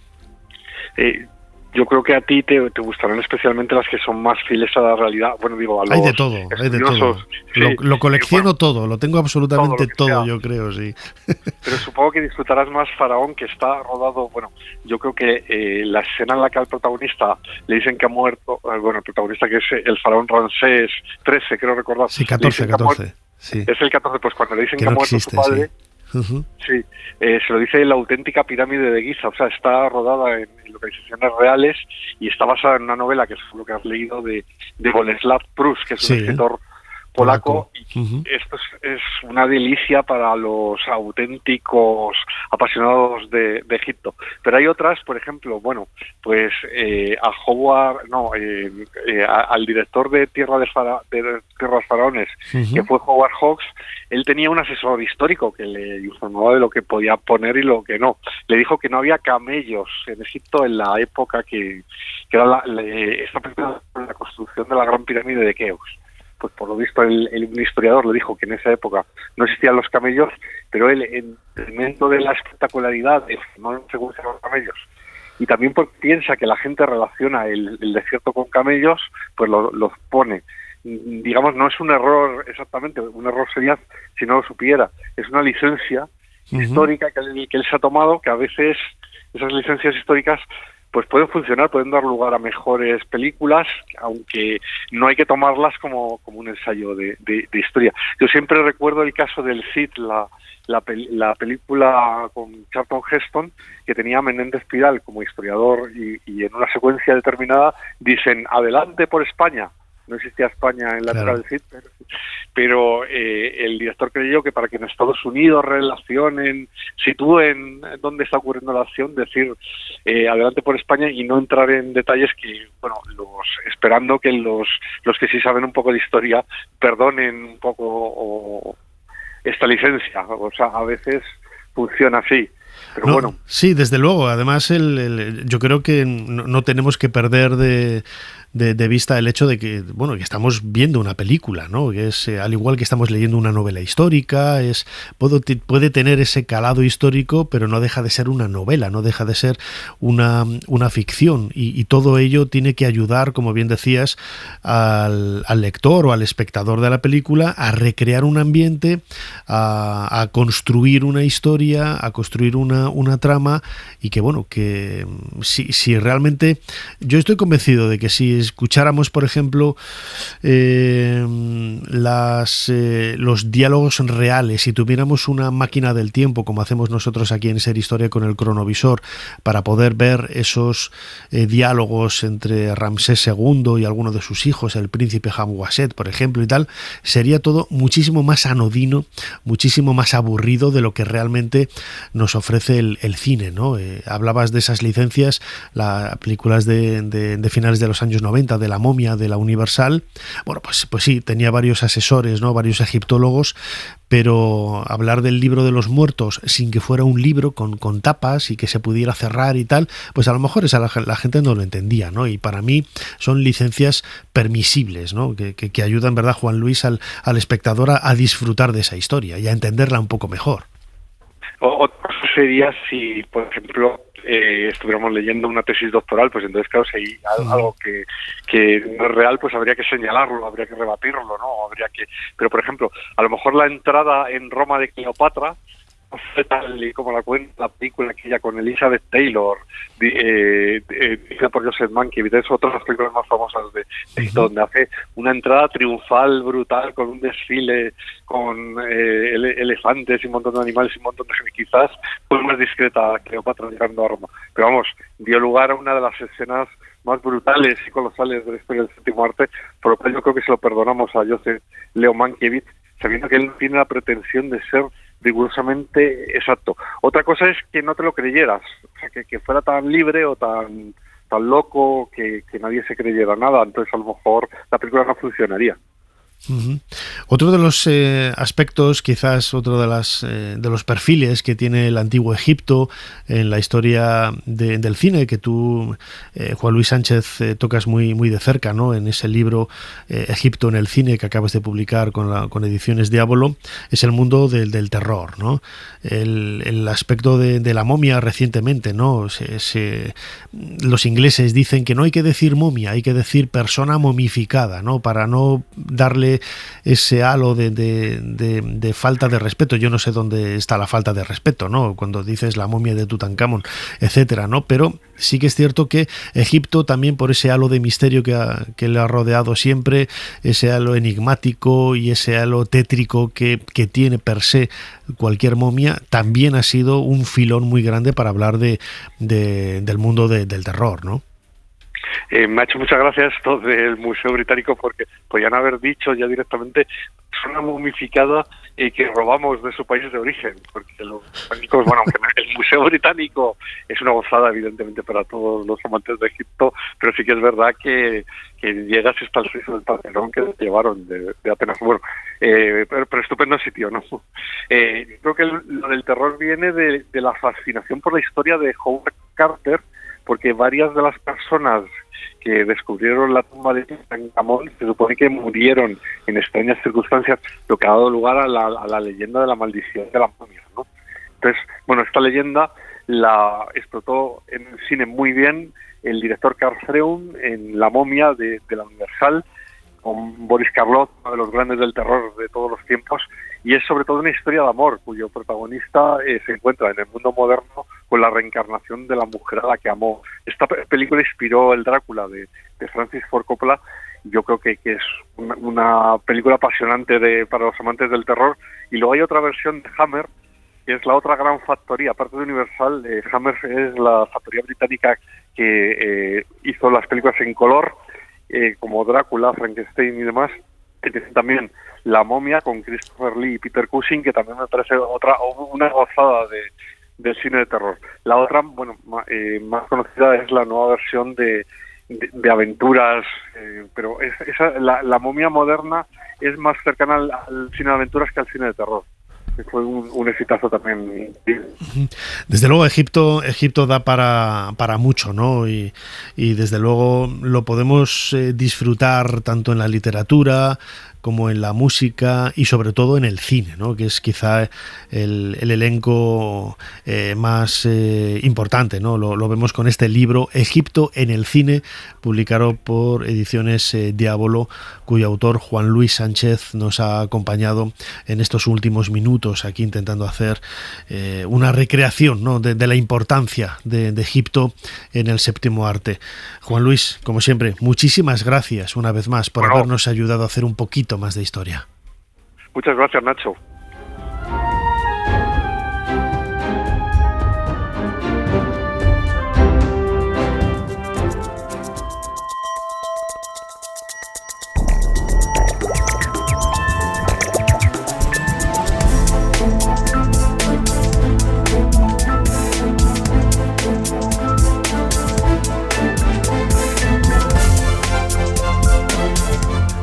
Yo creo que a ti te gustarán especialmente las que son más fieles a la realidad. Bueno, digo, a los hay de todo. Sí, lo colecciono, bueno, todo, lo tengo absolutamente todo, yo creo, sí. Pero supongo que disfrutarás más Faraón, que está rodado, bueno, yo creo que la escena en la que al protagonista le dicen que ha muerto, bueno, el protagonista que es el faraón Ramsés XIII, creo recordar. Sí, 14. Sí. Es el 14, pues cuando le dicen que ha muerto su padre... Sí. Se lo dice la auténtica pirámide de Giza, o sea, está rodada en localizaciones reales y está basada en una novela que es lo que has leído de Boleslav Prus, que es un escritor polaco, y esto es una delicia para los auténticos apasionados de Egipto. Pero hay otras, por ejemplo, bueno, pues al director de Tierras Faraones, que fue Howard Hawks, él tenía un asesor histórico que le informaba de lo que podía poner y lo que no. Le dijo que no había camellos en Egipto en la época que era la construcción de la Gran Pirámide de Keops. Pues por lo visto un historiador le dijo que en esa época no existían los camellos, pero él, en detrimento de la espectacularidad, no se usan los camellos, y también porque piensa que la gente relaciona el desierto con camellos, pues los pone. Digamos, no es un error exactamente, un error sería si no lo supiera, es una licencia histórica que él se ha tomado, que a veces esas licencias históricas pues pueden funcionar, pueden dar lugar a mejores películas, aunque no hay que tomarlas como un ensayo de historia. Yo siempre recuerdo el caso del Cid, la película con Charlton Heston, que tenía a Menéndez Pidal como historiador, y en una secuencia determinada dicen, adelante por España. No existía España en la época del Cid, pero el director creyó que para que en Estados Unidos sitúen dónde está ocurriendo la acción, decir adelante por España y no entrar en detalles que, bueno, esperando que los que sí saben un poco de historia perdonen un poco esta licencia. O sea, a veces funciona así. Pero bueno. Sí, desde luego. Además, yo creo que no tenemos que perder de vista el hecho de que, bueno, que estamos viendo una película, ¿no? Que es al igual que estamos leyendo una novela histórica, puede tener ese calado histórico, pero no deja de ser una novela, no deja de ser una ficción, y todo ello tiene que ayudar, como bien decías, al lector o al espectador de la película a recrear un ambiente, a construir una historia, a construir una trama, y que, bueno, que si realmente, yo estoy convencido de que si escucháramos, por ejemplo, los diálogos reales, si tuviéramos una máquina del tiempo, como hacemos nosotros aquí en Ser Historia con el cronovisor, para poder ver esos diálogos entre Ramsés II y alguno de sus hijos, el príncipe Hamwaset, por ejemplo, y tal, sería todo muchísimo más anodino, muchísimo más aburrido de lo que realmente nos ofrece el cine, ¿no? Hablabas de esas licencias, las películas de finales de los años 90, de La momia, de la Universal. Bueno, pues sí, tenía varios asesores, ¿no? Varios egiptólogos, pero hablar del libro de los muertos sin que fuera un libro con tapas y que se pudiera cerrar y tal, pues a lo mejor la gente no lo entendía, ¿no? Y para mí son licencias permisibles, ¿no? Que ayudan, ¿verdad, Juan Luis, al espectador a disfrutar de esa historia y a entenderla un poco mejor? Otra cosa sería si, por ejemplo, estuviéramos leyendo una tesis doctoral, pues entonces, claro, si hay algo que no es real, pues habría que señalarlo, habría que rebatirlo, ¿no? Pero, por ejemplo, a lo mejor la entrada en Roma de Cleopatra no fue tal y como la cuenta la película aquella con Elizabeth Taylor, dirigida por Joseph Mankiewicz, es otra de las películas más famosas de donde hace una entrada triunfal, brutal, con un desfile, con elefantes y un montón de animales y un montón de gente. Quizás fue más discreta Cleopatra llegando a Roma, pero vamos, dio lugar a una de las escenas más brutales y colosales de la historia del séptimo arte, por lo cual yo creo que se lo perdonamos a Joseph Leo Mankiewicz, sabiendo que él no tiene la pretensión de ser rigurosamente exacto. Otra cosa es que no te lo creyeras, o sea, que fuera tan libre o tan loco que nadie se creyera nada, entonces a lo mejor la película no funcionaría. Uh-huh. Otro de los aspectos, quizás otro de los perfiles que tiene el antiguo Egipto en la historia del cine, que tú, Juan Luis Sánchez, tocas muy de cerca, ¿no? En ese libro Egipto en el cine que acabas de publicar con Ediciones Diabolo, es el mundo del terror, ¿no? El aspecto de la momia recientemente, ¿no? Los ingleses dicen que no hay que decir momia, hay que decir persona momificada, ¿no? Para no darle ese halo de falta de respeto. Yo no sé dónde está la falta de respeto, ¿no? Cuando dices la momia de Tutankamón, etcétera, ¿no? Pero sí que es cierto que Egipto también, por ese halo de misterio que le ha rodeado siempre, ese halo enigmático y ese halo tétrico que tiene per se cualquier momia, también ha sido un filón muy grande para hablar del mundo del terror, ¿no? Me ha hecho muchas gracias esto del Museo Británico, porque podían haber dicho ya directamente persona momificada que robamos de su país de origen, porque los británicos, bueno, aunque el Museo Británico es una gozada evidentemente para todos los amantes de Egipto, pero sí que es verdad que llegas hasta el friso del Partenón que llevaron de Atenas. Bueno, pero estupendo sitio, ¿no? Creo que lo del terror viene de la fascinación por la historia de Howard Carter, porque varias de las personas que descubrieron la tumba de Tutankamón se supone que murieron en extrañas circunstancias, lo que ha dado lugar a la leyenda de la maldición de la momia, ¿no? Entonces, bueno, esta leyenda la explotó en el cine muy bien el director Carl Freund en La momia de la Universal, con Boris Karloff, uno de los grandes del terror de todos los tiempos, y es sobre todo una historia de amor, cuyo protagonista se encuentra en el mundo moderno con la reencarnación de la mujer a la que amó. Esta película inspiró el Drácula de Francis Ford Coppola. Yo creo que es una película apasionante para los amantes del terror. Y luego hay otra versión de Hammer, que es la otra gran factoría, aparte de Universal. Hammer es la factoría británica que hizo las películas en color, como Drácula, Frankenstein y demás. También La momia con Christopher Lee y Peter Cushing, que también me parece una gozada del cine de terror. La otra, bueno, más conocida es la nueva versión de aventuras, pero la momia moderna es más cercana al cine de aventuras que al cine de terror. Fue un exitazo también. Desde luego Egipto da para mucho, ¿no? Y desde luego lo podemos disfrutar tanto en la literatura como en la música y sobre todo en el cine, ¿no? Que es quizá el elenco más importante, ¿no? Lo vemos con este libro Egipto en el cine, publicado por Ediciones Diabolo, cuyo autor Juan Luis Sánchez nos ha acompañado en estos últimos minutos aquí intentando hacer una recreación, ¿no? de la importancia de Egipto en el séptimo arte. Juan Luis, como siempre, muchísimas gracias una vez más por habernos ayudado a hacer un poquito más de historia. Muchas gracias, Nacho.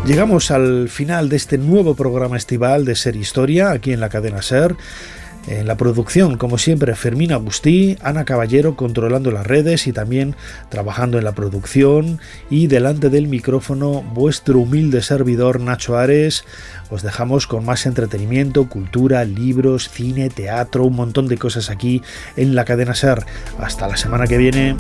Llegamos al final de este nuevo programa estival de Ser Historia, aquí en la cadena SER. En la producción, como siempre, Fermín Agustí, Ana Caballero controlando las redes y también trabajando en la producción. Y delante del micrófono, vuestro humilde servidor Nacho Ares. Os dejamos con más entretenimiento, cultura, libros, cine, teatro, un montón de cosas aquí en la cadena SER. Hasta la semana que viene.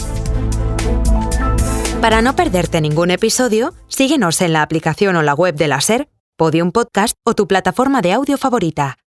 Para no perderte ningún episodio, síguenos en la aplicación o la web de la SER, Podium Podcast o tu plataforma de audio favorita.